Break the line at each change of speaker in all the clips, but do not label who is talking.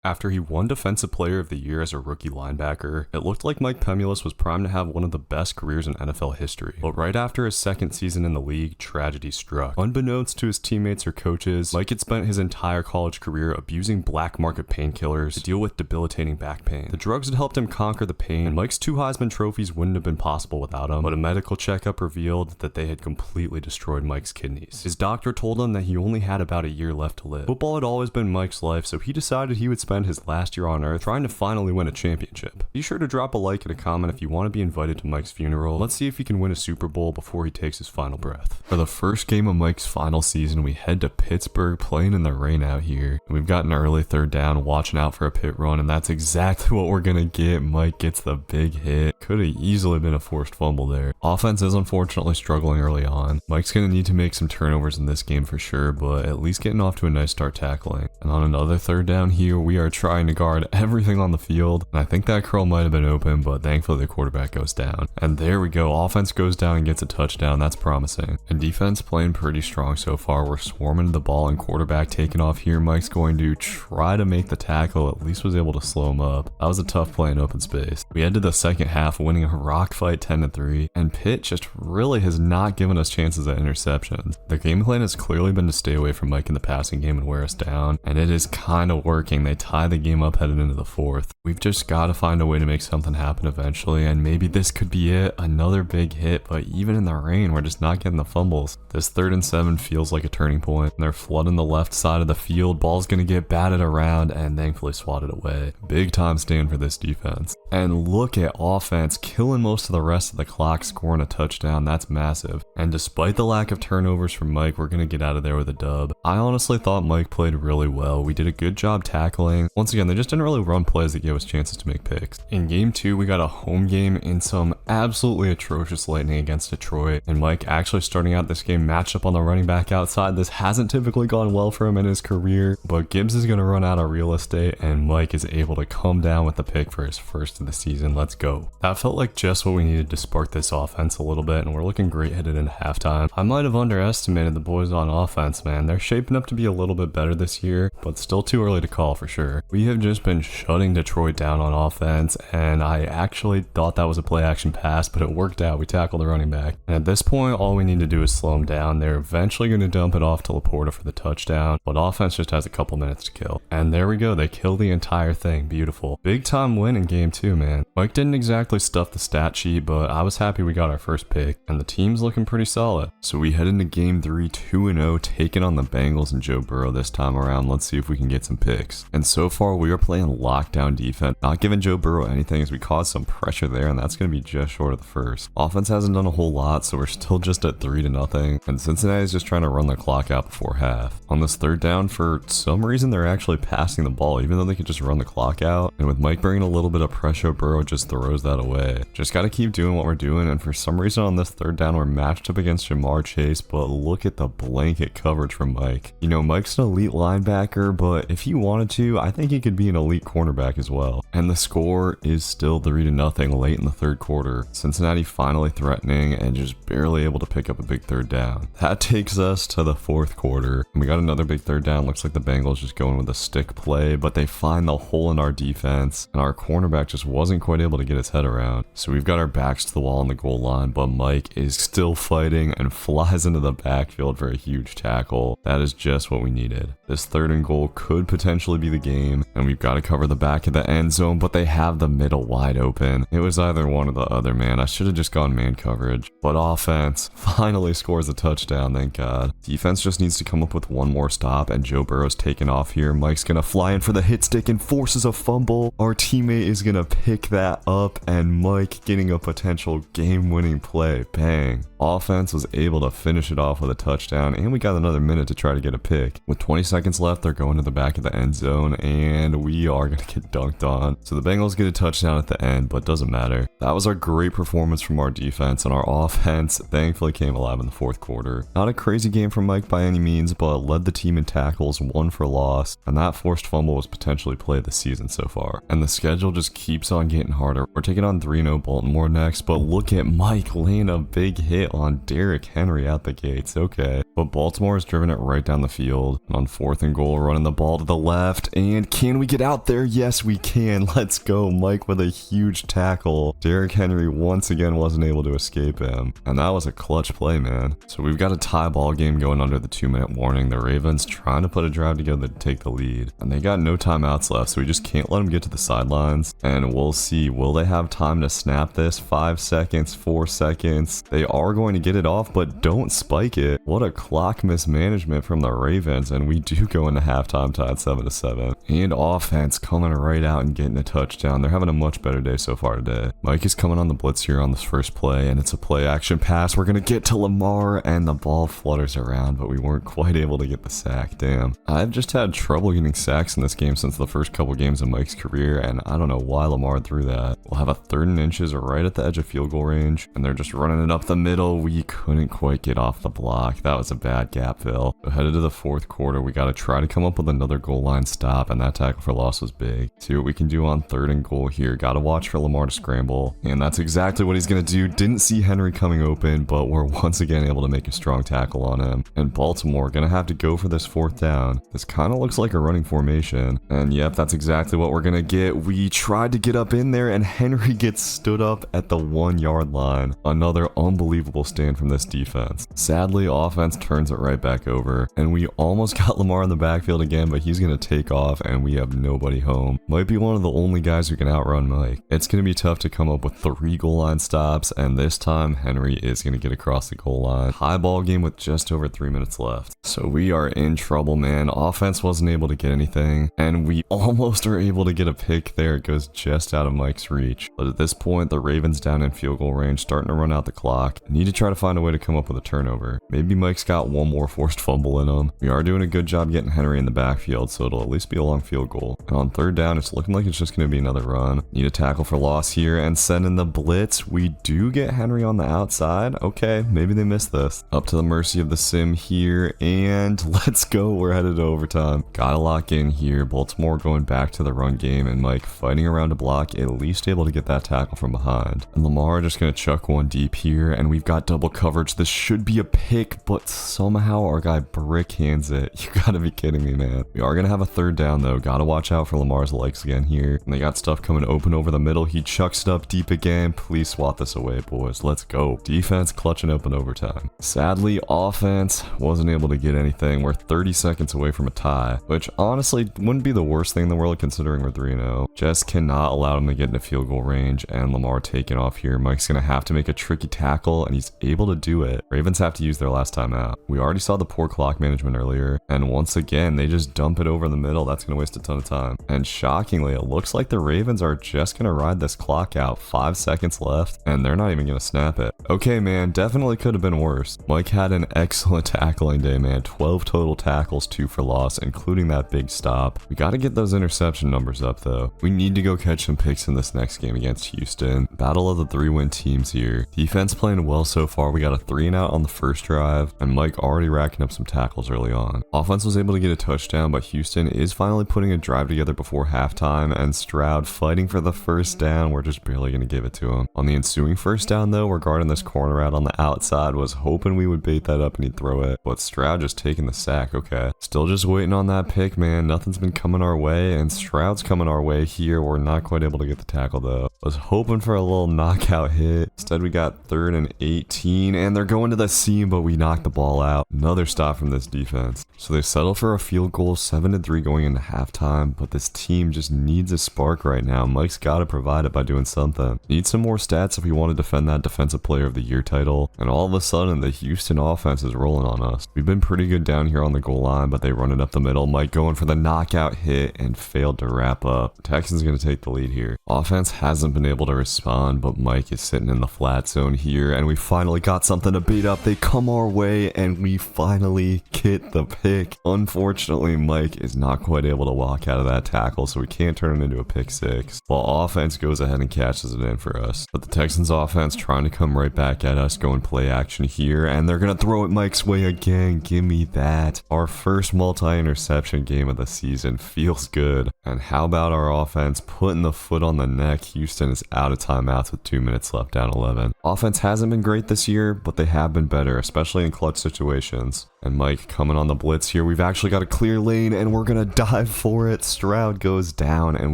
After he won Defensive Player of the Year as a rookie linebacker, it looked like Mike Pemulus was primed to have one of the best careers in NFL history. But right after his second season in the league, tragedy struck. Unbeknownst to his teammates or coaches, Mike had spent his entire college career abusing black market painkillers to deal with debilitating back pain. The drugs had helped him conquer the pain, and Mike's 2 Heisman trophies wouldn't have been possible without him, but a medical checkup revealed that they had completely destroyed Mike's kidneys. His doctor told him that he only had about a year left to live. Football had always been Mike's life, so he decided he would spend his last year on Earth trying to finally win a championship. Be sure to drop a like and a comment if you want to be invited to Mike's funeral. Let's see if he can win a Super Bowl before he takes his final breath. For the first game of Mike's final season, we head to Pittsburgh, playing in the rain out here. We've got an early third down, watching out for a pit run, and that's exactly what we're gonna get. Mike gets the big hit. Could have easily been a forced fumble there. Offense is unfortunately struggling early on. Mike's gonna need to make some turnovers in this game for sure, but at least getting off to a nice start tackling. And on another third down here, we are trying to guard everything on the field, and I think that curl might have been open, but thankfully the quarterback goes down. And there we go, offense goes down and gets a touchdown. That's promising. And defense playing pretty strong so far. We're swarming the ball and quarterback taking off here. Mike's going to try to make the tackle, at least was able to slow him up. That was a tough play in open space. We head to the second half, winning a rock fight 10-3, and Pitt just really has not given us chances at interceptions. The game plan has clearly been to stay away from Mike in the passing game and wear us down, and it is kind of working. They tie the game up headed into the fourth. We've just got to find a way to make something happen eventually, and maybe this could be it. Another big hit, but even in the rain, we're just not getting the fumbles. This 3rd and 7 feels like a turning point. They're flooding the left side of the field. Ball's gonna get batted around and thankfully swatted away. Big time stand for this defense. And look at offense killing most of the rest of the clock, scoring a touchdown. That's massive. And despite the lack of turnovers from Mike, we're gonna get out of there with a dub. I honestly thought Mike played really well. We did a good job tackling. Once again, they just didn't really run plays that gave us chances to make picks. In game 2, we got a home game in some absolutely atrocious lightning against Detroit, and Mike actually starting out this game matched up on the running back outside. This hasn't typically gone well for him in his career, but Gibbs is going to run out of real estate, and Mike is able to come down with the pick for his first of the season. Let's go. That felt like just what we needed to spark this offense a little bit, and we're looking great headed into halftime. I might have underestimated the boys on offense, man. They're shaping up to be a little bit better this year, but still too early to call for sure. We have just been shutting Detroit down on offense, and I actually thought that was a play action pass, but it worked out. We tackled the running back, and at this point all we need to do is slow them down. They're eventually going to dump it off to Laporta for the touchdown, but offense just has a couple minutes to kill. And there we go, they kill the entire thing. Beautiful. Big time win in game 2, man. Mike didn't exactly stuff the stat sheet, but I was happy we got our first pick, and the team's looking pretty solid. So we head into game 3 2-0, taking on the Bengals and Joe Burrow this time around. Let's see if we can get some picks. And so far we are playing lockdown defense, not giving Joe Burrow anything as we caused some pressure there, and that's going to be just short of the first. Offense hasn't done a whole lot, so we're still just at 3-0, and Cincinnati's just trying to run the clock out before half. On this third down, for some reason they're actually passing the ball, even though they could just run the clock out, and with Mike bringing a little bit of pressure, Burrow just throws that away. Just got to keep doing what we're doing, and for some reason on this third down we're matched up against Jamar Chase, but look at the blanket coverage from Mike. You know, Mike's an elite linebacker, but if he wanted to, I think he could be an elite cornerback as well. And the score is still 3-0 late in the third quarter. Cincinnati finally threatening and just barely able to pick up a big third down. That takes us to the fourth quarter. And we got another big third down. Looks like the Bengals just going with a stick play, but they find the hole in our defense, and our cornerback just wasn't quite able to get his head around. So we've got our backs to the wall on the goal line, but Mike is still fighting and flies into the backfield for a huge tackle. That is just what we needed. This 3rd and goal could potentially be the game, and we've got to cover the back of the end zone, but they have the middle wide open. It was either one or the other, man. I should have just gone man coverage, but offense finally scores a touchdown, thank God. Defense just needs to come up with one more stop, and Joe Burrow's taking off here. Mike's gonna fly in for the hit stick and forces a fumble. Our teammate is gonna pick that up, and Mike getting a potential game-winning play. Bang. Offense was able to finish it off with a touchdown, and we got another minute to try to get a pick. With 20 seconds left, they're going to the back of the end zone, and we are going to get dunked on. So the Bengals get a touchdown at the end, but doesn't matter. That was our great performance from our defense, and our offense thankfully came alive in the fourth quarter. Not a crazy game from Mike by any means, but led the team in tackles, 1 for loss, and that forced fumble was potentially play of the season so far. And the schedule just keeps on getting harder. We're taking on 3-0 Baltimore next, but look at Mike laying a big hit on Derrick Henry out the gates. Okay, but Baltimore has driven it right down the field, and on 4th and goal, running the ball to the left, and And can we get out there? Yes, we can. Let's go. Mike with a huge tackle. Derrick Henry once again wasn't able to escape him. And that was a clutch play, man. So we've got a tie ball game going under the 2-minute warning. The Ravens trying to put a drive together to take the lead. And they got no timeouts left, so we just can't let them get to the sidelines. And we'll see. Will they have time to snap this? 5 seconds, 4 seconds. They are going to get it off, but don't spike it. What a clock mismanagement from the Ravens. And we do go into halftime tied 7-7. And offense coming right out and getting a touchdown. They're having a much better day so far today. Mike is coming on the blitz here on this first play, and it's a play action pass. We're going to get to Lamar, and the ball flutters around, but we weren't quite able to get the sack. Damn. I've just had trouble getting sacks in this game since the first couple games of Mike's career, and I don't know why Lamar threw that. We'll have a 3rd and inches right at the edge of field goal range, and they're just running it up the middle. We couldn't quite get off the block. That was a bad gap fill. So headed to the 4th quarter, we got to try to come up with another goal line stop, and that tackle for loss was big. See what we can do on 3rd and goal here. Got to watch for Lamar to scramble, and that's exactly what he's going to do. Didn't see Henry coming open, but we're once again able to make a strong tackle on him. And Baltimore going to have to go for this 4th down. This kind of looks like a running formation, and yep, that's exactly what we're going to get. We tried to get up in there, and Henry gets stood up at the 1-yard line. Another unbelievable stand from this defense. Sadly, offense turns it right back over, and we almost got Lamar in the backfield again, but he's going to take off, and we have nobody home. Might be one of the only guys who can outrun Mike. It's going to be tough to come up with 3 goal line stops, and this time Henry is going to get across the goal line. High ball game with just over 3 minutes left. So we are in trouble, man. Offense wasn't able to get anything, and we almost are able to get a pick there. It goes just out of Mike's reach. But at this point, the Ravens down in field goal range, starting to run out the clock. Need to try to find a way to come up with a turnover. Maybe Mike's got one more forced fumble in him. We are doing a good job getting Henry in the backfield, so it'll at least be a long field goal. And on 3rd down, it's looking like it's just going to be another run. Need a tackle for loss here and send in the blitz. We do get Henry on the outside. Okay, maybe they missed this. Up to the mercy of the sim here, and let's go. We're headed to overtime. Gotta lock in here. Baltimore going back to the run game, and Mike fighting around to block, at least able to get that tackle from behind. And Lamar just going to chuck one deep here, and we've got double coverage. This should be a pick, but somehow our guy brick hands it. You gotta be kidding me, man. We are going to have a 3rd down, though. Gotta watch out for Lamar's legs again here. And they got stuff coming open over the middle. He chucks it up deep again. Please swat this away, boys. Let's go. Defense clutching open overtime. Sadly, offense wasn't able to get anything. We're 30 seconds away from a tie, which honestly wouldn't be the worst thing in the world considering we're 3-0. Just cannot allow him to get into field goal range, and Lamar taking off here. Mike's going to have to make a tricky tackle, and he's able to do it. Ravens have to use their last timeout. We already saw the poor clock management earlier, and once again, they just dump it over in the middle. That's going to waste a ton of time. And shockingly, it looks like the Ravens are just going to ride this clock out. 5 seconds left, and they're not even going to snap it. Okay, man, definitely could have been worse. Mike had an excellent tackling day, man. 12 total tackles, 2 for loss, including that big stop. We got to get those interception numbers up, though. We need to go catch some picks in this next game against Houston. Battle of the 3-win teams here. Defense playing well so far. We got a 3-and-out on the first drive, and Mike already racking up some tackles early on. Offense was able to get a touchdown, but Houston is finally putting a drive together before halftime, and Stroud fighting for the 1st down. We're just barely going to give it to him. On the ensuing 1st down, though, we're guarding this corner out on the outside. Was hoping we would bait that up and he'd throw it, but Stroud just taking the sack. Okay, still just waiting on that pick, man. Nothing's been coming our way, and Stroud's coming our way here. We're not quite able to get the tackle, though. Was hoping for a little knockout hit. Instead, we got 3rd and 18, and they're going to the seam, but we knocked the ball out. Another stop from this defense. So they settle for a field goal, 7-3 going into halftime, but this team just needs a spark right now. Mike's got to provide it by doing something. Need some more stats if we want to defend that Defensive Player of the Year title, and all of a sudden, the Houston offense is rolling on us. We've been pretty good down here on the goal line, but they run it up the middle. Mike going for the knockout hit and failed to wrap up. The Texans going to take the lead here. Offense hasn't been able to respond, but Mike is sitting in the flat zone here, and we finally got something to beat up. They come our way, and we finally get the pick. Unfortunately, Mike is not quite able to walk out of that tackle, so we can't turn it into a pick six, while offense goes ahead and catches it in for us. But the Texans offense trying to come right back at us, going play action here, and they're going to throw it Mike's way again. Give me that. Our first multi-interception game of the season feels good. And how about our offense putting the foot on the neck? Houston Houston is out of timeouts with 2 minutes left, down 11. Offense hasn't been great this year, but they have been better, especially in clutch situations. And Mike coming on the blitz here. We've actually got a clear lane and we're going to dive for it. Stroud goes down and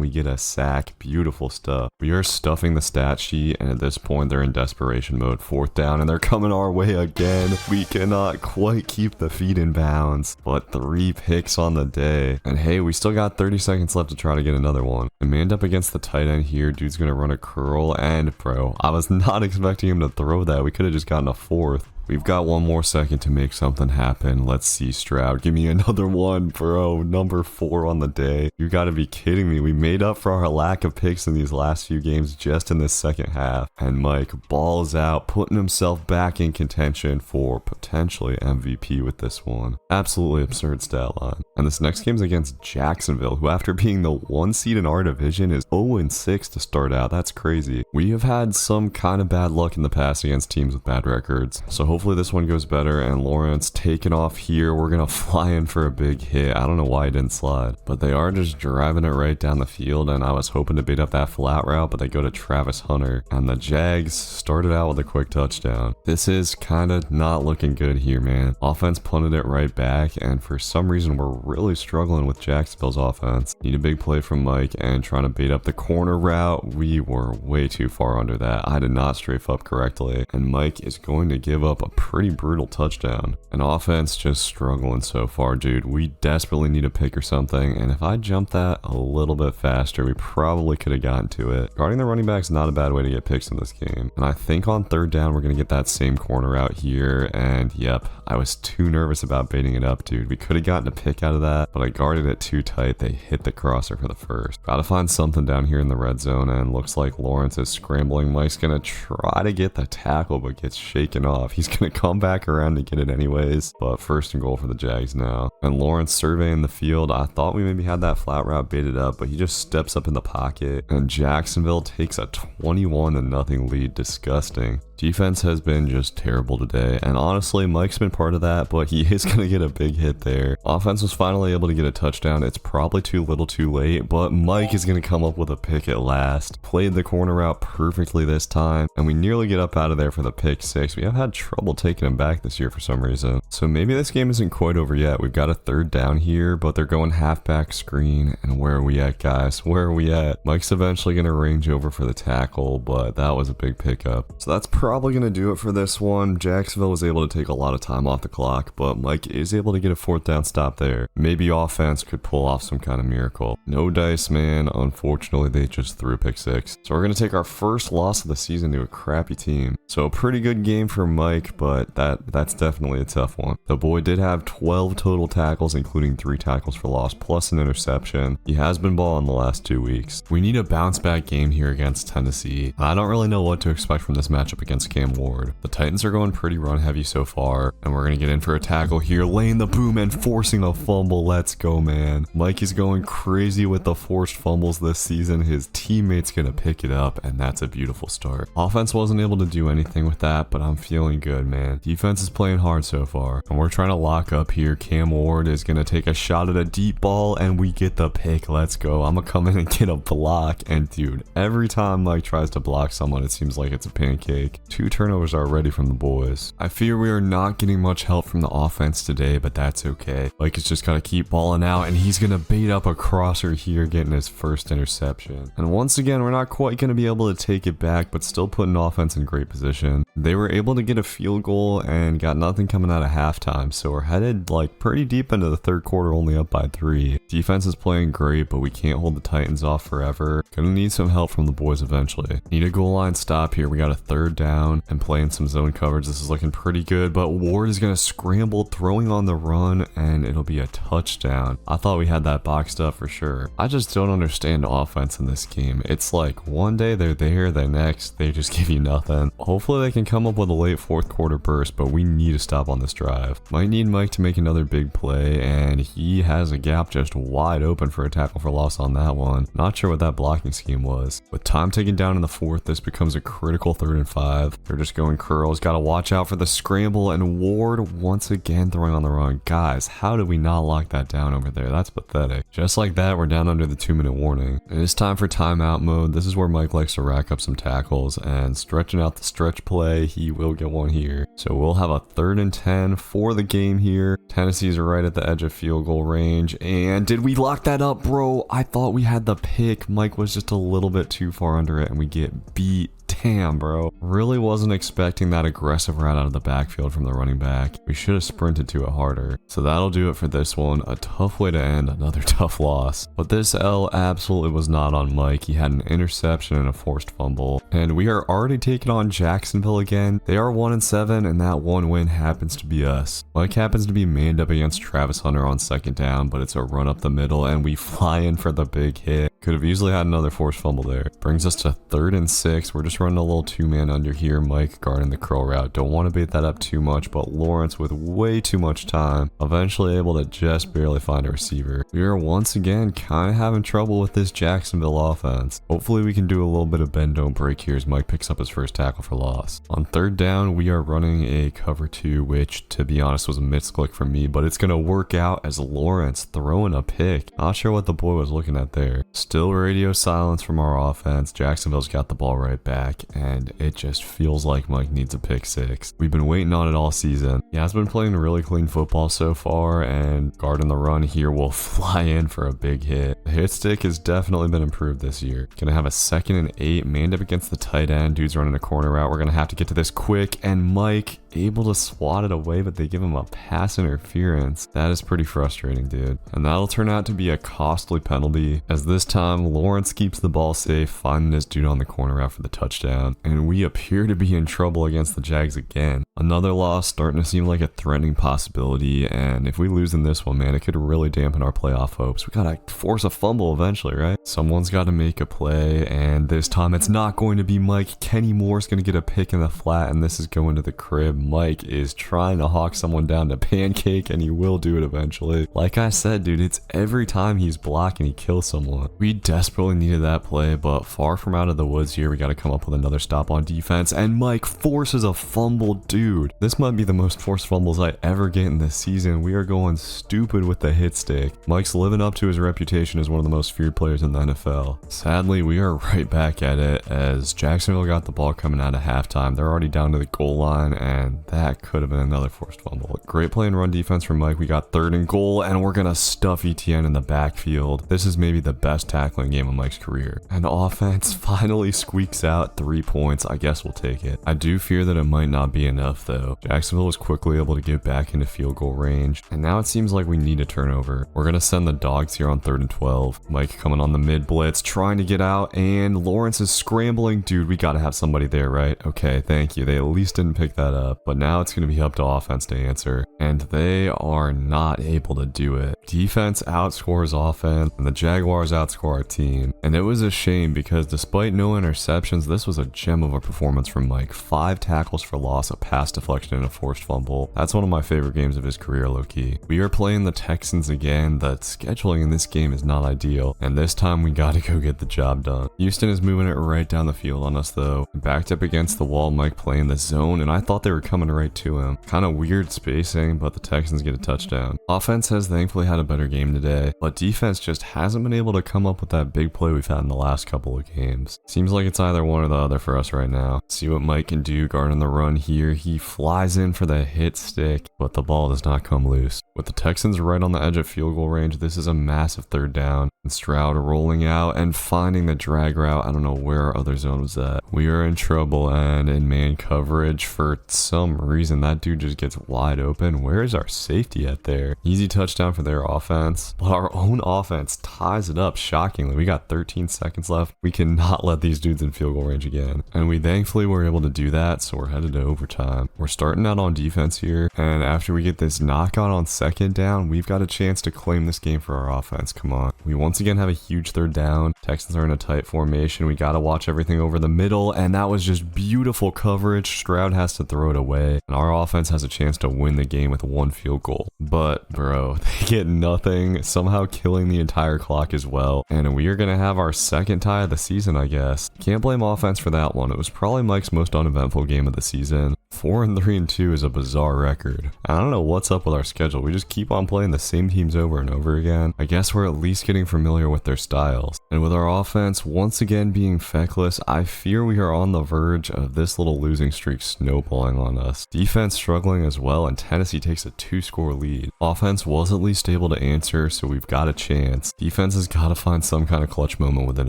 we get a sack. Beautiful stuff. We are stuffing the stat sheet, and at this point they're in desperation mode. 4th down and they're coming our way again. We cannot quite keep the feet in bounds, but 3 picks on the day. And hey, we still got 30 seconds left to try to get another one. And manned up against the tight end here. Dude's going to run a curl, and bro, I was not expecting him to throw that. We could have just gotten a 4th. We've got 1 more second to make something happen. Let's see, Stroud. Give me another one, bro. Number 4 on the day. You gotta be kidding me. We made up for our lack of picks in these last few games just in this second half. And Mike balls out, putting himself back in contention for potentially MVP with this one. Absolutely absurd stat line. And this next game's against Jacksonville, who after being the 1 seed in our division is 0-6 to start out. That's crazy. We have had some kind of bad luck in the past against teams with bad records. So hopefully this one goes better. And Lawrence taking off here. We're going to fly in for a big hit. I don't know why he didn't slide, but they are just driving it right down the field. And I was hoping to beat up that flat route, but they go to Travis Hunter. And the Jags started out with a quick touchdown. This is kind of not looking good here, man. Offense punted it right back. And for some reason, we're really struggling with Jacksonville's offense. Need a big play from Mike and trying to bait up the corner route. We were way too far under that. I did not strafe up correctly. And Mike is going to give up a pretty brutal touchdown. An offense just struggling so far, dude. We desperately need a pick or something. And if I jump that a little bit faster, we probably could have gotten to it. Guarding the running back's not a bad way to get picks in this game. And I think on 3rd down, we're going to get that same corner out here. And yep, I was too nervous about baiting it up, dude. We could have gotten a pick out of that, but I guarded it too tight. They hit the crosser for the first. Gotta find something down here in the red zone, and looks like Lawrence is scrambling. Mike's gonna try to get the tackle, but gets shaken off. He's gonna come back around to get it anyways, but 1st and goal for the Jags now. And Lawrence surveying the field. I thought we maybe had that flat route baited up, but he just steps up in the pocket, and Jacksonville takes a 21-0 lead. Disgusting. Defense has been just terrible today, and honestly, Mike's been part of that, but he is going to get a big hit there. Offense was finally able to get a touchdown. It's probably too little too late, but Mike is going to come up with a pick at last. Played the corner out perfectly this time, and we nearly get up out of there for the pick 6. We have had trouble taking him back this year for some reason. So maybe this game isn't quite over yet. We've got a 3rd down here, but they're going halfback screen, and where are we at, guys? Where are we at? Mike's eventually going to range over for the tackle, but that was a big pickup. So that's probably going to do it for this one. Jacksonville was able to take a lot of time off the clock, but Mike is able to get a 4th down stop there. Maybe offense could pull off some kind of miracle. No dice, man. Unfortunately, they just threw a pick 6. So we're going to take our first loss of the season to a crappy team. So a pretty good game for Mike, but that's definitely a tough one. The boy did have 12 total tackles, including 3 tackles for loss, plus an interception. He has been balling the last 2 weeks. We need a bounce back game here against Tennessee. I don't really know what to expect from this matchup against Cam Ward. The Titans are going pretty run heavy so far, and we're going to get in for a tackle here, laying the boom and forcing a fumble. Let's go, man. Mike is going crazy with the forced fumbles this season. His teammate's going to pick it up, and that's a beautiful start. Offense wasn't able to do anything with that, but I'm feeling good, man. Defense is playing hard so far, and we're trying to lock up here. Cam Ward is going to take a shot at a deep ball, and we get the pick. Let's go. I'm going to come in and get a block, and dude, every time Mike tries to block someone, it seems like it's a pancake. 2 turnovers already from the boys. I fear we are not getting much help from the offense today, but that's okay. Mike is just gotta keep balling out, and he's gonna bait up a crosser here, getting his 1st interception. And once again, we're not quite gonna be able to take it back, but still putting offense in great position. They were able to get a field goal and got nothing coming out of halftime, so we're headed like pretty deep into the 3rd quarter, only up by 3. Defense is playing great, but we can't hold the Titans off forever. Gonna need some help from the boys eventually. Need a goal line stop here. We got a 3rd down and playing some zone coverage. This is looking pretty good, but Ward is going to scramble, throwing on the run, and it'll be a touchdown. I thought we had that boxed up for sure. I just don't understand offense in this game. It's like one day they're there, the next they just give you nothing. Hopefully they can come up with a late fourth quarter burst, but we need to stop on this drive. Might need Mike to make another big play, and he has a gap just wide open for a tackle for loss on that one. Not sure what that blocking scheme was. With time taken down in the fourth, this becomes a critical 3rd and 5. They're just going curls. Got to watch out for the scramble, and Ward once again throwing on the run. Guys, how did we not lock that down over there? That's pathetic. Just like that, we're down under the 2-minute warning. It is time for timeout mode. This is where Mike likes to rack up some tackles, and stretching out the stretch play, he will get one here. So we'll have a 3rd and 10 for the game here. Tennessee's right at the edge of field goal range, and did we lock that up, bro? I thought we had the pick. Mike was just a little bit too far under it, and we get beat. Damn, bro. Really wasn't expecting that aggressive route out of the backfield from the running back. We should have sprinted to it harder. So that'll do it for this one. A tough way to end another tough loss. But this L absolutely was not on Mike. He had an interception and a forced fumble. And we are already taking on Jacksonville again. They are 1-7, and that one win happens to be us. Mike happens to be manned up against Travis Hunter on 2nd down, but it's a run up the middle, and we fly in for the big hit. Could have easily had another forced fumble there. Brings us to 3rd and 6. We're just running a little 2-man under here. Mike guarding the curl route. Don't want to bait that up too much, but Lawrence with way too much time, eventually able to just barely find a receiver. We are once again kind of having trouble with this Jacksonville offense. Hopefully we can do a little bit of bend don't break here as Mike picks up his first tackle for loss. On 3rd down, we are running a cover 2, which to be honest was a misclick for me, but it's going to work out as Lawrence throwing a pick. Not sure what the boy was looking at there. Still radio silence from our offense. Jacksonville's got the ball right back, and it just feels like Mike needs a pick 6. We've been waiting on it all season. He has been playing really clean football so far, and guarding the run here will fly in for a big hit. The hit stick has definitely been improved this year. Gonna have a 2nd and 8, manned up against the tight end. Dude's running a corner route. We're gonna have to get to this quick, and Mike able to swat it away, but they give him a pass interference. That is pretty frustrating, dude. And that'll turn out to be a costly penalty, as this time Lawrence keeps the ball safe, finding this dude on the corner route for the touchdown. And we appear to be in trouble against the Jags again. Another loss starting to seem like a threatening possibility, and if we lose in this one, man, it could really dampen our playoff hopes. We gotta force a fumble eventually, right? Someone's got to make a play, and this time it's not going to be Mike. Kenny Moore's gonna get a pick in the flat, and this is going to the crib. Mike is trying to hawk someone down to pancake, and he will do it eventually. Like I said, dude, it's every time he's blocking, he kills someone. We desperately needed that play, but far from out of the woods here. We got to come up with another stop on defense, and Mike forces a fumble. Dude, this might be the most forced fumbles I ever get in this season. We are going stupid with the hit stick. Mike's living up to his reputation as one of the most feared players in the NFL. Sadly, we are right back at it as Jacksonville got the ball coming out of halftime. They're already down to the goal line, and that could have been another forced fumble. Great play and run defense from Mike. We got 3rd and goal, and we're gonna stuff ETN in the backfield. This is maybe the best tackling game of Mike's career. And offense finally squeaks out 3 points. I guess we'll take it. I do fear that it might not be enough though. Jacksonville was quickly able to get back into field goal range, and now it seems like we need a turnover. We're gonna send the dogs here on 3rd and 12. Mike coming on the mid blitz, trying to get out, and Lawrence is scrambling. Dude, we gotta have somebody there, right? Okay, thank you. They at least didn't pick that up, but now it's gonna be up to offense to answer, and they are not able to do it. Defense outscores offense, and the Jaguars outscore our team. And it was a shame because despite no interceptions, this was a gem of a performance from Mike. 5 tackles for loss, a pass deflection, and a forced fumble. That's one of my favorite games of his career, low-key. We are playing the Texans again. The scheduling in this game is not ideal, and this time we gotta go get the job done. Houston is moving it right down the field on us though. Backed up against the wall, Mike playing the zone, and I thought they were coming right to him. Kind of weird spacing, but the Texans get a touchdown. Offense has thankfully had a better game today, but defense just hasn't been able to come up with that big play we've had in the last couple of games. Seems like it's either one or the other for us right now. See what Mike can do guarding the run here. He flies in for the hit stick, but the ball does not come loose. With the Texans right on the edge of field goal range, this is a massive 3rd down. And Stroud rolling out and finding the drag route. I don't know where our other zone was at. We are in trouble, and in man coverage, for some reason, that dude just gets wide open. Where is our safety at there? Easy touchdown for their offense, but our own offense ties it up. Shy shockingly, we got 13 seconds left. We cannot let these dudes in field goal range again. And we thankfully were able to do that, so we're headed to overtime. We're starting out on defense here, and after we get this knockout on second down, we've got a chance to claim this game for our offense. Come on. We once again have a huge third down. Texans are in a tight formation. We got to watch everything over the middle, and that was just beautiful coverage. Stroud has to throw it away, and our offense has a chance to win the game with one field goal. But, bro, they get nothing, somehow killing the entire clock as well, and we are going to have our second tie of the season, I guess. Can't blame offense for that one. It was probably Mike's most uneventful game of the season. 4-3-2 is a bizarre record. I don't know what's up with our schedule. We just keep on playing the same teams over and over again. I guess we're at least getting familiar with their styles. And with our offense once again being feckless, I fear we are on the verge of this little losing streak snowballing on us. Defense struggling as well, and Tennessee takes a 2-score lead. Offense was at least able to answer, so we've got a chance. Defense has got to find some kind of clutch moment within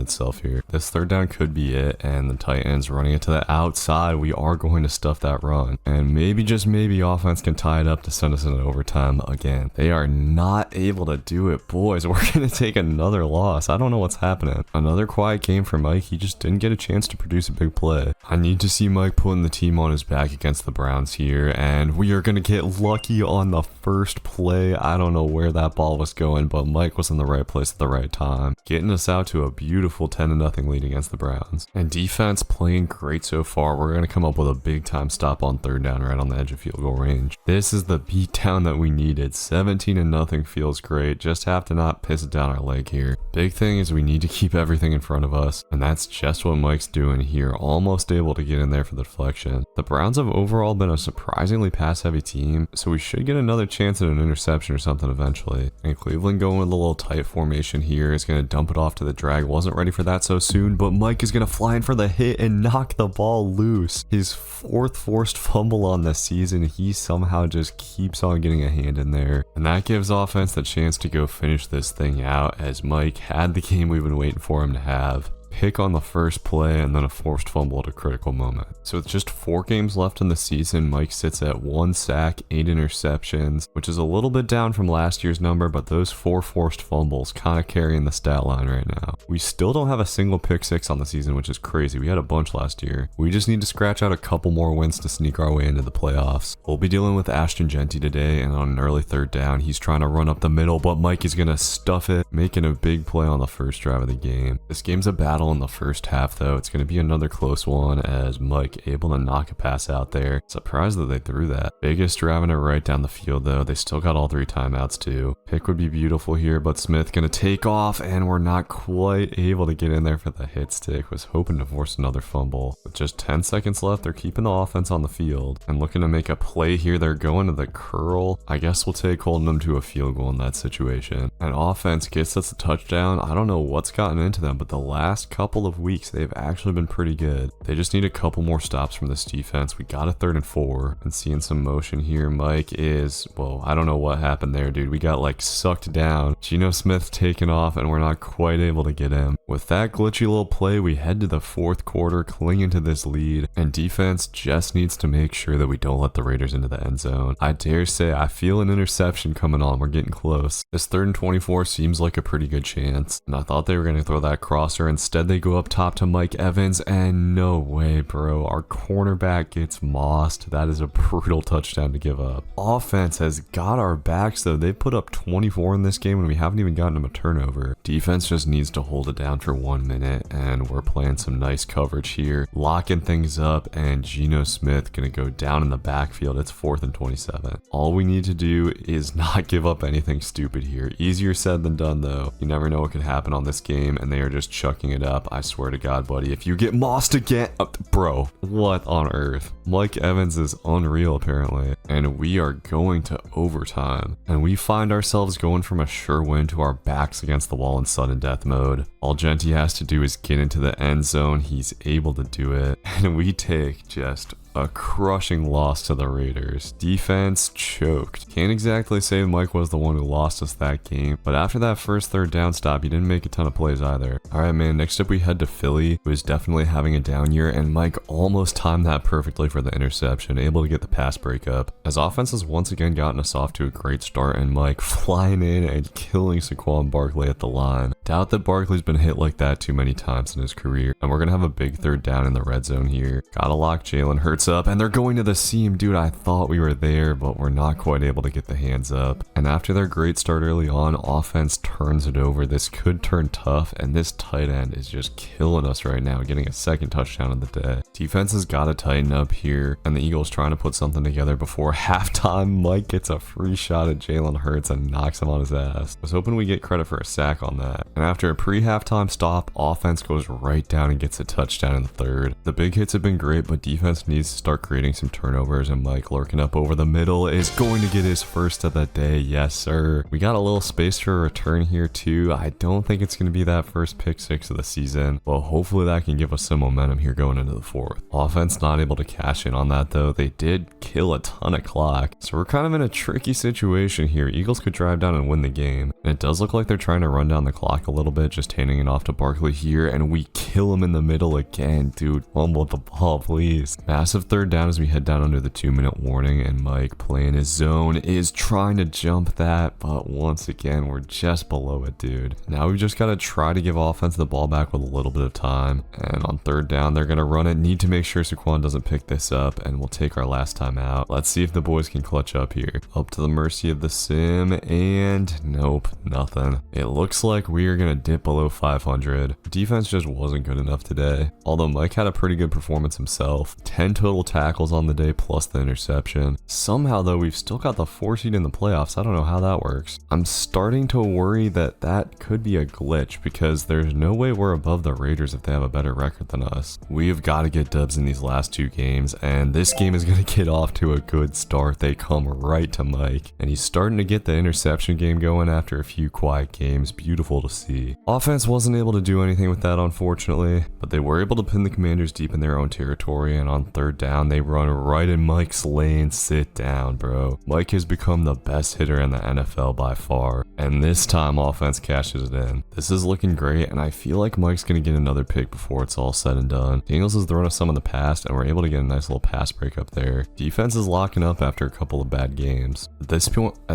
itself here. This third down could be it, and the Titans running it to the outside. We are going to stuff that run, and maybe, just maybe, offense can tie it up to send us into overtime again. They are not able to do it. Boys, we're going to take another loss. I don't know what's happening. Another quiet game for Mike. He just didn't get a chance to produce a big play. I need to see Mike putting the team on his back against the Browns here, and we are going to get lucky on the first play. I don't know where that ball was going, but Mike was in the right place at the right time, getting us out to a beautiful 10-0 lead against the Browns. And defense playing great so far. We're going to come up with a big time stop on third down right on the edge of field goal range. This is the beatdown that we needed. 17-0 feels great. Just have to not piss it down our leg here. Big thing is we need to keep everything in front of us, and that's just what Mike's doing here. Almost able to get in there for the deflection. The Browns have overall been a surprisingly pass-heavy team, so we should get another chance at an interception or something eventually. And Cleveland going with a little tight formation here is going to dump it off to the drag. Wasn't ready for that so soon, but Mike is going to fly in for the hit and knock the ball loose. His 4th forced fumble on the season. He somehow just keeps on getting a hand in there, and that gives offense the chance to go finish this thing out, as Mike had the game we've been waiting for him to have. Pick on the first play and then a forced fumble at a critical moment. So with just 4 games left in the season, Mike sits at 1 sack, 8 interceptions, which is a little bit down from last year's number, but those 4 forced fumbles kind of carrying the stat line right now. We still don't have a single pick 6 on the season, which is crazy. We had a bunch last year. We just need to scratch out a couple more wins to sneak our way into the playoffs. We'll be dealing with Ashton Genty today, and on an early third down, he's trying to run up the middle, but Mike is going to stuff it, making a big play on the first drive of the game. This game's a battle in the first half, though. It's going to be another close one, as Mike able to knock a pass out there. Surprised that they threw that. Biggest driving it right down the field, though. They still got all 3 timeouts too. Pick would be beautiful here, but Smith going to take off, and we're not quite able to get in there for the hit stick. Was hoping to force another fumble. With just 10 seconds left, they're keeping the offense on the field and looking to make a play here. They're going to the curl. I guess we'll take holding them to a field goal in that situation. And offense gets us a touchdown. I don't know what's gotten into them, but the last couple of weeks they've actually been pretty good. They just need a couple more stops from this defense. We got a 3rd and 4, and seeing some motion here. Mike is, well, I don't know what happened there, dude. We got like sucked down. Geno Smith taken off, and we're not quite able to get him. With that glitchy little play, we head to the 4th quarter, clinging to this lead, and defense just needs to make sure that we don't let the Raiders into the end zone. I dare say I feel an interception coming on. We're getting close. This 3rd and 24 seems like a pretty good chance, and I thought they were going to throw that crosser. Instead, they go up top to Mike Evans, and no way, bro. Our cornerback gets mossed. That is a brutal touchdown to give up. Offense has got our backs, though. They put up 24 in this game, and we haven't even gotten them a turnover. Defense just needs to hold it down for 1 minute, and we're playing some nice coverage here, locking things up, and Geno Smith gonna go down in the backfield. It's 4th and 27. All we need to do is not give up anything stupid here. Easier said than done, though. You never know what could happen on this game, and they are just chucking it up. I swear to God, buddy, if you get mossed again, bro, what on earth? Mike Evans is unreal, apparently, and we are going to overtime, and we find ourselves going from a sure win to our backs against the wall in sudden death mode. All Genty has to do is get into the end zone. He's able to do it, and we take just a crushing loss to the Raiders. Defense choked. Can't exactly say Mike was the one who lost us that game, but after that first 3rd down stop, he didn't make a ton of plays either. Alright, man, next up we head to Philly, who is definitely having a down year, and Mike almost timed that perfectly for the interception, able to get the pass breakup. As offense has once again gotten us off to a great start, and Mike flying in and killing Saquon Barkley at the line. doubt that Barkley's been hit like that too many times in his career. And we're gonna have a big third down in the red zone here. Gotta lock Jalen Hurts up, and they're going to the seam. Dude, I thought we were there, but we're not quite able to get the hands up. And after their great start early on, offense turns it over. This could turn tough, and this tight end is just killing us right now, getting a second touchdown of the day. Defense has got to tighten up here, and the Eagles trying to put something together before halftime. Mike gets a free shot at Jalen Hurts and knocks him on his ass. I was hoping we get credit for a sack on that. And after a pre-halftime stop, offense goes right down and gets a touchdown in the third. The big hits have been great, but defense needs to start creating some turnovers, and Mike lurking up over the middle is going to get his first of the day. Yes, sir. We got a little space for a return here too. I don't think it's going to be that first pick six of the season, but hopefully that can give us some momentum here going into the fourth. Offense not able to cash in on that though. They did kill a ton of clock, so we're kind of in a tricky situation here. Eagles could drive down and win the game, and it does look like they're trying to run down the clock a little bit, just handing it off to Barkley here, and we kill him in the middle again. Dude, fumble the ball, please. Massive third down as we head down under the 2-minute warning, and Mike playing his zone is trying to jump that, but once again we're just below it, dude. Now we've just got to try to give offense the ball back with a little bit of time, and on third down they're gonna run it. Need to make sure Saquon doesn't pick this up, and we'll take our last time out. Let's see if the boys can clutch up here. Up to the mercy of the sim, and nope, nothing. It looks like we are gonna dip below 500. Defense just wasn't good enough today, although Mike had a pretty good performance himself. 10 total tackles on the day plus the interception. Somehow though, we've still got the 4 seed in the playoffs. I don't know how that works. I'm starting to worry that that could be a glitch, because there's no way we're above the Raiders if they have a better record than us. We have got to get dubs in these last 2 games, and this game is going to get off to a good start. They come right to Mike, and he's starting to get the interception game going after a few quiet games. Beautiful to see. Offense wasn't able to do anything with that, unfortunately, but they were able to pin the Commanders deep in their own territory, and on third down they run right in Mike's lane. Sit down, bro. Mike has become the best hitter in the NFL by far, and this time offense cashes it in. This is looking great, and I feel like Mike's gonna get another pick before it's all said and done. Daniels has thrown us some in the past, and we're able to get a nice little pass break up there. Defense is locking up after a couple of bad games. At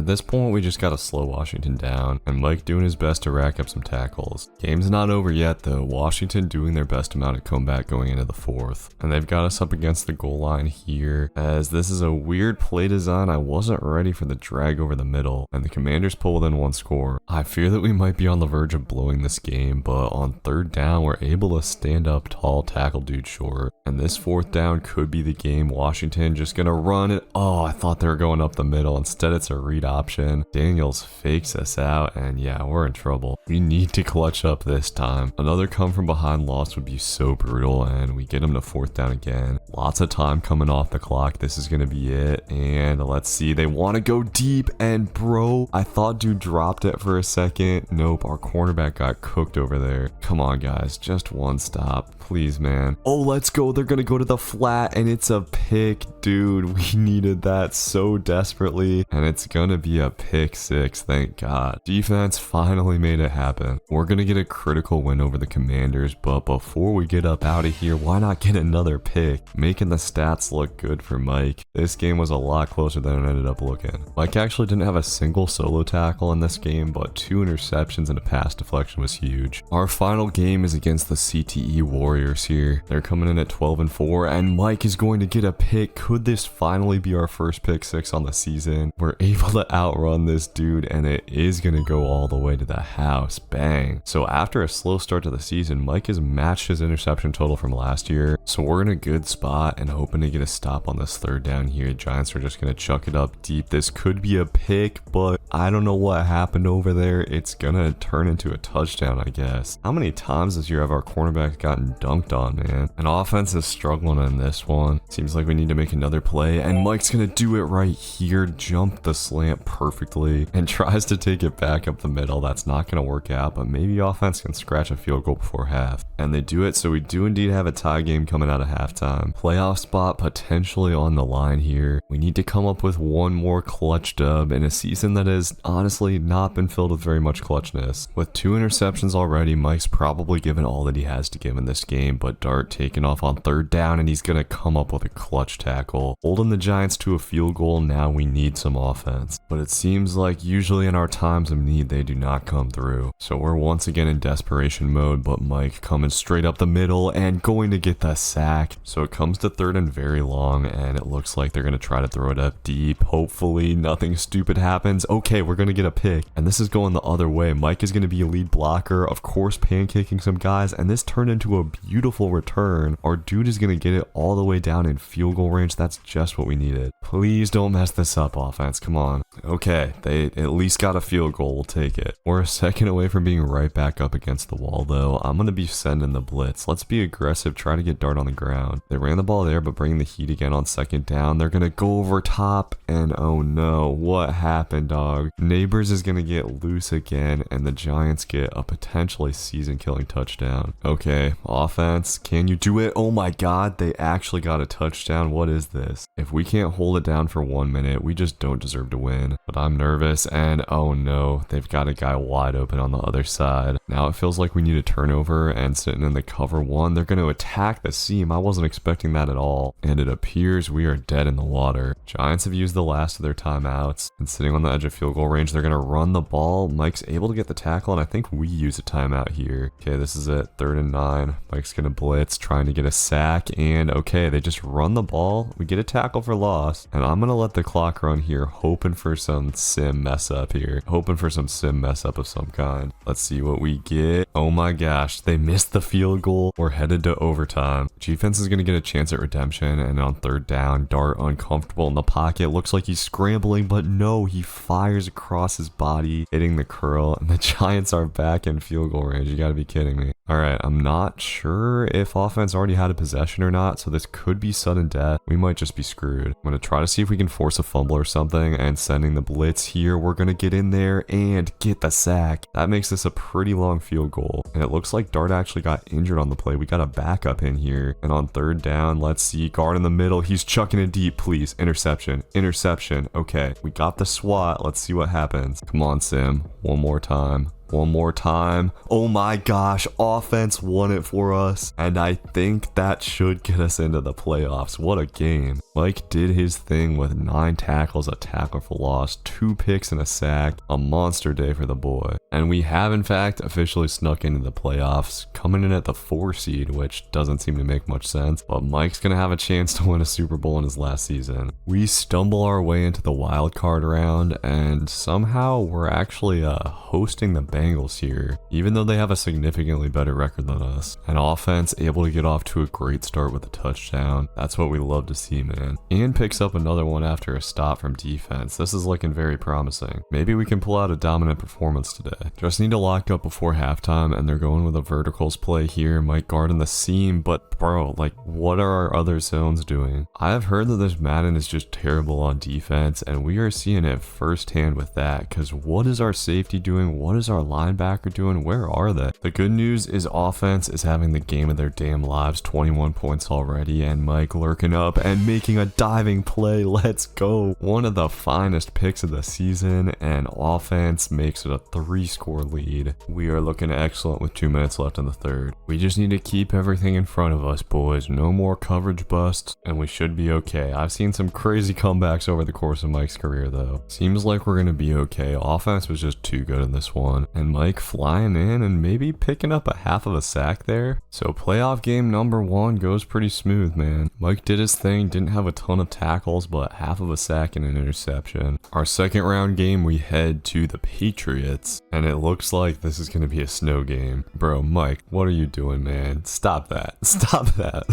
this point we just gotta slow Washington down, and Mike doing his best to rack up some tackles. Game's not over yet though. Washington doing their best amount of comeback going into the fourth, and they've got us up against the goal line here, as this is a weird play design. I wasn't ready for the drag over the middle, and the Commanders pull within 1 score. I fear that we might be on the verge of blowing this game, but on third down we're able to stand up tall, tackle dude short, and this fourth down could be the game. Washington just gonna run it. Oh, I thought they were going up the middle. Instead it's a read option. Daniels fakes us out, and yeah, we're in trouble. We need to clutch up this time. Another come from behind loss would be so brutal, and we get him to fourth down again. Lots of time coming off the clock. This is gonna be it, and let's see. They want to go deep, and bro, I thought dude dropped it for a second. Nope, our cornerback got cooked over there. Come on guys, just one stop, please, man. Oh, let's go. They're gonna go to the flat, and it's a pick. Dude, we needed that so desperately, and it's gonna be a pick six, thank God. Defense finally made it happen. We're gonna get a critical win over the Commanders, but before we get up out of here, why not get another pick? Making the stats look good for Mike. This game was a lot closer than it ended up looking. Mike actually didn't have a single solo tackle in this game, but 2 interceptions and a pass deflection was huge. Our final game is against the CTE Warriors here. They're coming in at 12-4, and Mike is going to get a pick. Could this finally be our first pick six on the season? We're able to outrun this dude, and it is going to go all the way to the house. Bang. So after a slow start to the season, Mike has matched his interception total from last year, so we're in a good spot and hoping to get a stop on this third down here. Giants are just going to chuck it up deep. This could be a pick, but I don't know what happened over there. It's going to turn into a touchdown, I guess. How many times this year have our cornerbacks gotten dunked on, man? An offense is struggling in this one. Seems like we need to make another play, and Mike's going to do it right here. Jump the slant perfectly and tries to take it back up the middle. That's not going to work out, but maybe offense can scratch a field goal before half. half. And they do it, so we do indeed have a tie game coming out of halftime. Playoff spot potentially on the line here. We need to come up with one more clutch dub in a season that has honestly not been filled with very much clutchness. With 2 interceptions already, Mike's probably given all that he has to give in this game, but Dart taking off on 3rd down, and he's gonna come up with a clutch tackle. Holding the Giants to a field goal, now we need some offense. But it seems like usually in our times of need, they do not come through. So we're once again in desperation mode, but Mike coming straight up the middle and going to get the sack. So it comes to 3rd and very long, and it looks like they're gonna try to throw it up deep. Hopefully nothing stupid happens. Okay, we're gonna get a pick, and this is going the other way. Mike is gonna be a lead blocker, of course pancaking some guys, and this turned into a beautiful return. Our dude is gonna get it all the way down in field goal range. That's just what we needed. Please don't mess this up, offense. Come on. Okay, they at least got a field goal. We'll take it. We're a second away from being right back up against the wall, though. I'm gonna be sending the blitz. Let's be aggressive, try to get Dart on the ground. They ran the ball there, but bringing the heat again on 2nd down. They're gonna go over top, and oh no, what happened, dog? Neighbors is gonna get loose again, and the Giants get a potentially season-killing touchdown. Okay, offense, can you do it? Oh my god, they actually got a touchdown. What is this? If we can't hold it down for 1 minute, we just don't deserve to win. But I'm nervous, and oh no, they've got a guy wide open on the other side. Now it feels like we need a turnover, and sitting in the cover 1, they're going to attack the seam. I wasn't expecting that at all, and it appears we are dead in the water. Giants have used the last of their timeouts, and sitting on the edge of field goal range, they're going to run the ball. Mike's able to get the tackle, and I think we use a timeout here. Okay, this is it, 3rd and 9. Mike's going to blitz, trying to get a sack, and okay, they just run the ball. We get a tackle for loss, and I'm going to let the clock run here, hoping for some sim mess up here. Hoping for some sim mess up of some kind. Let's see what we get. Oh my gosh, they missed the field goal. We're headed to overtime. Defense is going to get a chance at redemption, and on 3rd down, Dart uncomfortable in the pocket. Looks like he's scrambling, but no, he fires across his body, hitting the curl, and the Giants are back in field goal range. You gotta be kidding me. Alright, I'm not sure if offense already had a possession or not, so this could be sudden death. We might just be screwed. I'm gonna try to see if we can force a fumble or something, and sending the blitz here, we're gonna get in there and get the sack. That makes this a pretty long field goal, and it looks like Dart actually got injured on the play. We got a backup in here, and on 3rd down, let's see, guard in the middle, he's chucking it deep, please. Interception, interception. Okay, we got the SWAT. Let's see what happens. Come on, Sim, one more time. One more time. Oh my gosh, offense won it for us, and I think that should get us into the playoffs. What a game. Mike did his thing with 9 tackles, a tackle for loss, 2 picks and a sack. A monster day for the boy. And we have in fact officially snuck into the playoffs, coming in at the 4 seed, which doesn't seem to make much sense, but Mike's gonna have a chance to win a Super Bowl in his last season. We stumble our way into the wild card round, and somehow we're actually hosting the Bengals here, even though they have a significantly better record than us. An offense able to get off to a great start with a touchdown. That's what we love to see, man. Ian picks up another one after a stop from defense. This is looking very promising. Maybe we can pull out a dominant performance today. Just need to lock up before halftime, and they're going with a verticals play here. Mike guard in the seam, but bro, like, what are our other zones doing? I have heard that this Madden is just terrible on defense, and we are seeing it firsthand with that, because what is our safety doing? What is our linebacker doing? Where are they? The good news is offense is having the game of their damn lives, 21 points already, and Mike lurking up and making a diving play. Let's go. One of the finest picks of the season, and offense makes it a 3-score lead. We are looking excellent with 2 minutes left in the third. We just need to keep everything in front of us, boys. No more coverage busts, and we should be okay. I've seen some crazy comebacks over the course of Mike's career, though. Seems like we're gonna be okay. Offense was just too good in this one, and Mike flying in and maybe picking up a half of a sack there. So playoff game number 1 goes pretty smooth, man. Mike did his thing, didn't have a ton of tackles, but half of a sack and an interception. Our second round game, we head to the Patriots, and it looks like this is gonna be a snow game. Bro, Mike, what are you doing, man? Stop that. Stop that.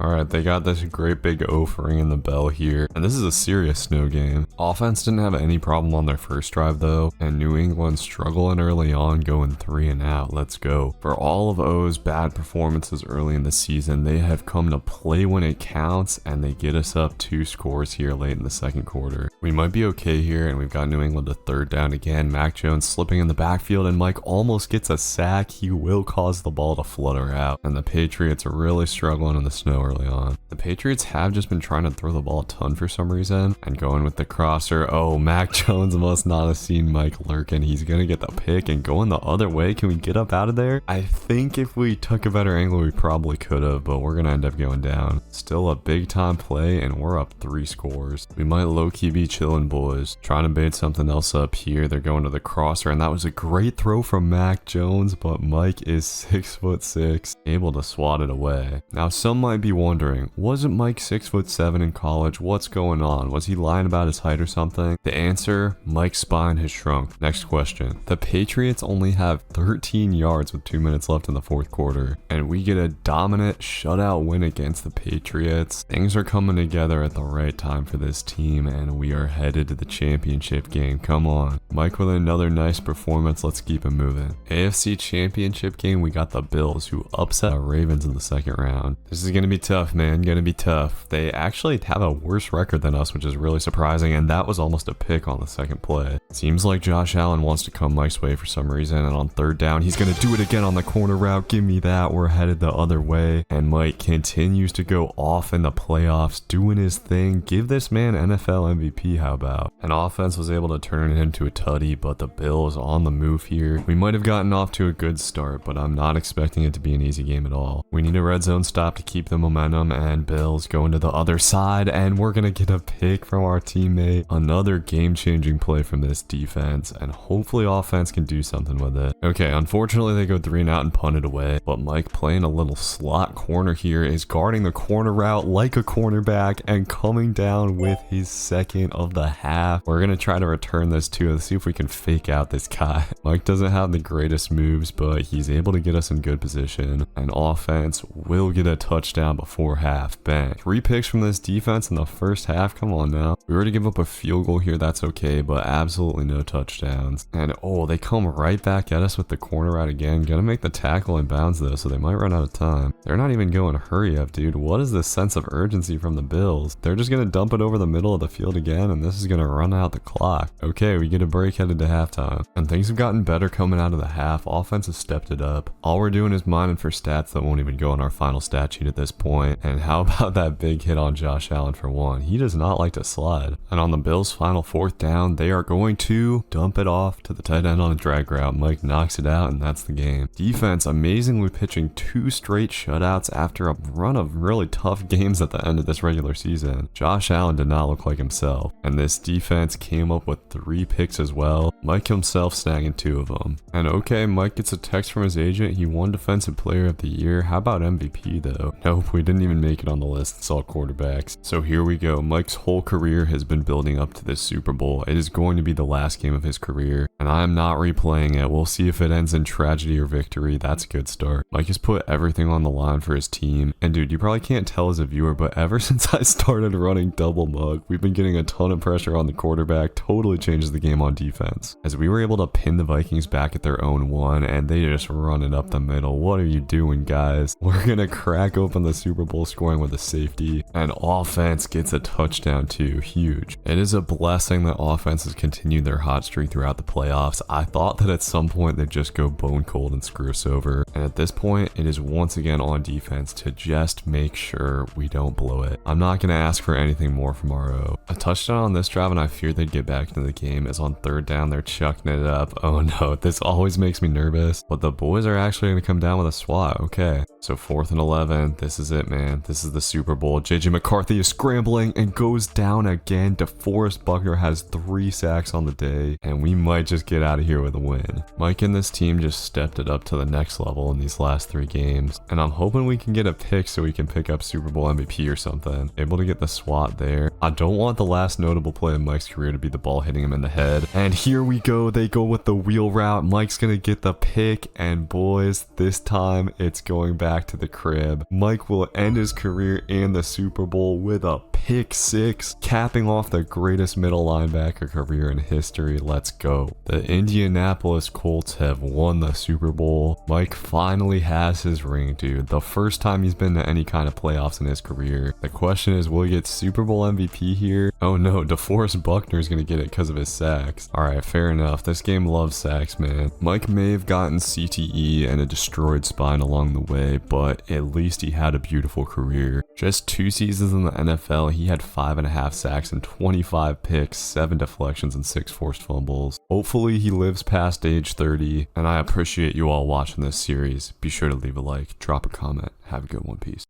Alright, they got this great big oaf ringing the bell here, and this is a serious snow game. Offense didn't have any problem on their first drive though, and New England struggling early early on going 3 and out. Let's go. For all of O's bad performances early in the season, they have come to play when it counts, and they get us up 2 scores here late in the second quarter. We might be okay here, and we've got New England to third down again. Mac Jones slipping in the backfield, and Mike almost gets a sack. He will cause the ball to flutter out, and the Patriots are really struggling in the snow early on. The Patriots have just been trying to throw the ball a ton for some reason, and going with the crosser. Oh, Mac Jones must not have seen Mike lurking. He's gonna get the pick and going the other way. Can we get up out of there? I think if we took a better angle, we probably could have, but we're gonna end up going down. Still a big time play, and we're up 3 scores. We might low-key be chilling, boys. Trying to bait something else up here. They're going to the crosser, and that was a great throw from Mac Jones, but Mike is 6'6", able to swat it away. Now, some might be wondering, wasn't Mike 6'7" in college? What's going on? Was he lying about his height or something? The answer, Mike's spine has shrunk. Next question. The Patriots only have 13 yards with 2 minutes left in the fourth quarter, and we get a dominant shutout win against the Patriots. Things are coming together at the right time for this team, and we are headed to the championship game. Come on. Mike with another nice performance. Let's keep it moving. AFC championship game, we got the Bills, who upset the Ravens in the second round. This is going to be tough, man. Going to be tough. They actually have a worse record than us, which is really surprising, and that was almost a pick on the second play. Seems like Josh Allen wants to come Mike's way for some reason, and on third down, he's going to do it again on the corner route. Give me that. We're headed the other way, and Mike continues to go off in the playoffs, doing his thing. Give this man NFL MVP, how about? An offense was able to turn it into a tutty, but the Bills on the move here. We might have gotten off to a good start, but I'm not expecting it to be an easy game at all. We need a red zone stop to keep the momentum, and Bills going to the other side, and we're going to get a pick from our teammate. Another game-changing play from this defense, and hopefully offense can do something with it. Okay, unfortunately they go 3 and out and punt it away, but Mike playing a little slot corner here is guarding the corner route like a cornerback and coming down with his second of the half. We're going to try to return this too. Let's see if we can fake out this guy. Mike doesn't have the greatest moves, but he's able to get us in good position, and offense will get a touchdown before half. Bang. 3 picks from this defense in the first half. Come on now. We were to give up a field goal here. That's okay, but absolutely no touchdowns. And oh, they come right back at us with the corner out again. Gonna make the tackle in bounds though, so they might run out of time. They're not even going hurry up, dude. What is this sense of urgency from the Bills? They're just gonna dump it over the middle of the field again, and this is gonna run out the clock. Okay, we get a break headed to halftime, and things have gotten better coming out of the half. Offense has stepped it up. All we're doing is mining for stats that won't even go on our final stat sheet at this point. And how about that big hit on Josh Allen for one? He does not like to slide. And on the Bills' final fourth down, they are going to dump it off to the tight end on a drag route. Mike knocks it out, and that's the game. Defense amazingly pitching 2 straight shutouts after a run of really tough games at the end of this regular season. Josh Allen did not look like himself, and this defense came up with 3 picks as well. Mike himself snagging 2 of them. And okay, Mike gets a text from his agent. He won Defensive Player of the Year. How about MVP though? Nope, we didn't even make it on the list. It's all quarterbacks. So here we go. Mike's whole career has been building up to this Super Bowl. It is going to be the last game of his career, and I am not replaying it. We'll see if it ends in tragedy or victory. That's a good start. Mike has put everything on the line for his team, and dude, you probably can't tell as a viewer, but ever since I started running double mug, we've been getting a ton of pressure on the quarterback. Totally changes the game on defense, as we were able to pin the Vikings back at their own 1, and they just run it up the middle. What are you doing, guys? We're gonna crack open the Super Bowl scoring with a safety, and offense gets a touchdown too. Huge. It is a blessing that offenses continue their hot streak throughout the playoffs. I thought that at some point they'd just go bone cold and screw us over, and at this point it is once again on defense to just make sure we don't blow it. I'm not gonna ask for anything more from RO. A touchdown on this drive, and I feared they'd get back into the game, is on third down. They're chucking it up. Oh no, this always makes me nervous, but the boys are actually gonna come down with a swat. Okay, so 4th and 11. This is it, man. This is the Super Bowl. JJ McCarthy is scrambling and goes down again. DeForest Buckner has 3 sacks on the day, and we might just get out of here with a win. Mike and this team just stepped it up to the next level in these last 3 games, and I'm hoping we can get a pick so we can pick up Super Bowl MVP or something. Able to get the swat there. I don't want the last notable play of Mike's career to be the ball hitting him in the head, and here we go. They go with the wheel route. Mike's gonna get the pick, and boys, this time it's going back to the crib. Mike will end his career in the Super Bowl with a pick 6, capping off the greatest middle linebacker career in history. Let's go. The Indianapolis Indianapolis Colts have won the Super Bowl. Mike finally has his ring, dude. The first time he's been to any kind of playoffs in his career. The question is, will he get Super Bowl MVP here? Oh no, DeForest Buckner's gonna get it because of his sacks. Alright, fair enough. This game loves sacks, man. Mike may have gotten CTE and a destroyed spine along the way, but at least he had a beautiful career. Just 2 seasons in the NFL, he had 5.5 sacks and 25 picks, 7 deflections, and 6 forced fumbles. Hopefully he lives past age 30, and I appreciate you all watching this series. Be sure to leave a like, drop a comment. Have a good one. Peace.